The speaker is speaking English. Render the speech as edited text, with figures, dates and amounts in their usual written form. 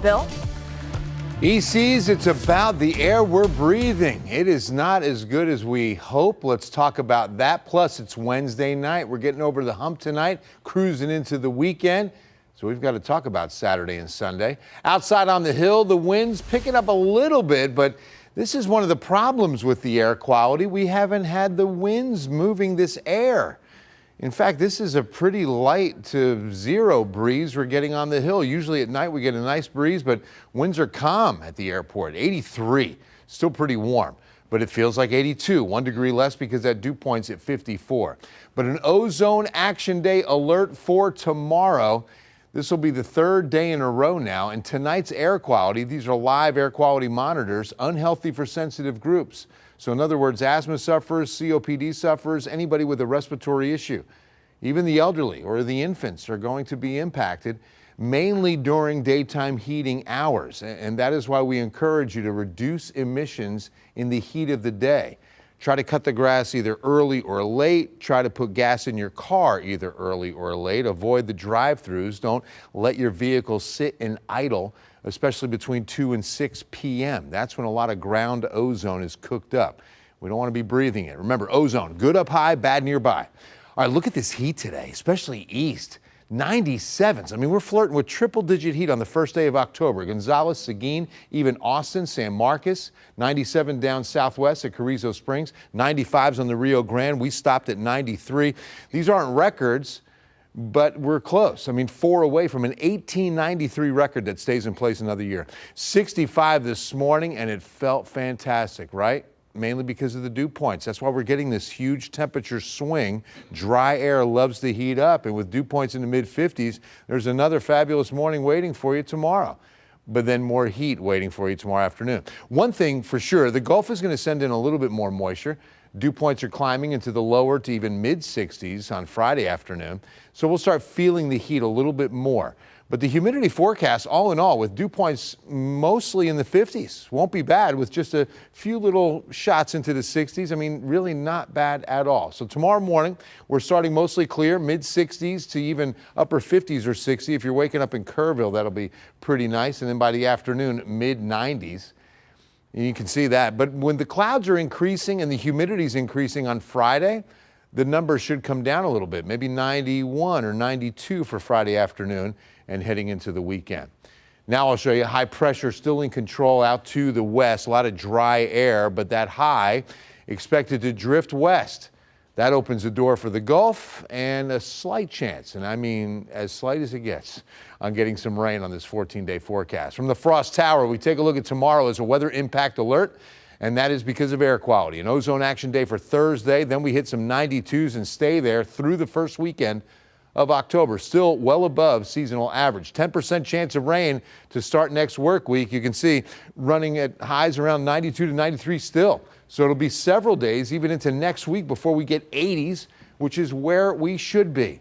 Bill? ECs, it's about the air we're breathing. It is not as good as we hope. Let's talk about that. Plus, it's Wednesday night. We're getting over the hump tonight, cruising into the weekend. So we've got to talk about Saturday and Sunday. Outside on the hill, the wind's picking up a little bit, but this is one of the problems with the air quality. We haven't had the winds moving this air. In fact, this is a pretty light to zero breeze we're getting on the hill. Usually at night we get a nice breeze, but winds are calm at the airport. 83, still pretty warm, but it feels like 82, 1 degree less because that dew point's at 54. But an Ozone Action Day alert for tomorrow. This will be the third day in a row now, and tonight's air quality, these are live air quality monitors, unhealthy for sensitive groups. So in other words, asthma sufferers, COPD sufferers, anybody with a respiratory issue, even the elderly or the infants are going to be impacted, mainly during daytime heating hours. And that is why we encourage you to reduce emissions in the heat of the day. Try to cut the grass either early or late. Try to put gas in your car either early or late. Avoid the drive-throughs. Don't let your vehicle sit and idle, especially between 2 and 6 p.m. That's when a lot of ground ozone is cooked up. We don't want to be breathing it. Remember, ozone, good up high, bad nearby. All right, look at this heat today, especially east. 97s. I mean, we're flirting with triple-digit heat on the first day of October. Gonzales, Seguin, even Austin, San Marcos. 97 down southwest at Carrizo Springs. 95s on the Rio Grande. We stopped at 93. These aren't records, but we're close. I mean, 4 away from an 1893 record that stays in place another year. 65 this morning, and it felt fantastic, right? Mainly because of the dew points. That's why we're getting this huge temperature swing. Dry air loves to heat up, and with dew points in the mid-50s, there's another fabulous morning waiting for you tomorrow. But then more heat waiting for you tomorrow afternoon. One thing for sure, the Gulf is going to send in a little bit more moisture. Dew points are climbing into the lower to even mid-60s on Friday afternoon. So we'll start feeling the heat a little bit more. But the humidity forecast, all in all, with dew points mostly in the 50s, won't be bad with just a few little shots into the 60s. I mean, really not bad at all. So tomorrow morning, we're starting mostly clear, mid-60s to even upper 50s or 60. If you're waking up in Kerrville, that'll be pretty nice. And then by the afternoon, mid-90s. And you can see that. But when the clouds are increasing and the humidity is increasing on Friday, the numbers should come down a little bit, maybe 91 or 92 for Friday afternoon and heading into the weekend. Now I'll show you high pressure still in control out to the west. A lot of dry air, but that high expected to drift west. That opens the door for the Gulf and a slight chance, and I mean as slight as it gets, on getting some rain on this 14-day forecast. From the Frost Tower, we take a look at tomorrow as a weather impact alert, and that is because of air quality. An Ozone Action Day for Thursday, then we hit some 92s and stay there through the first weekend of October, still well above seasonal average. 10% chance of rain to start next work week. You can see running at highs around 92 to 93 still. So it'll be several days, even into next week, before we get 80s, which is where we should be.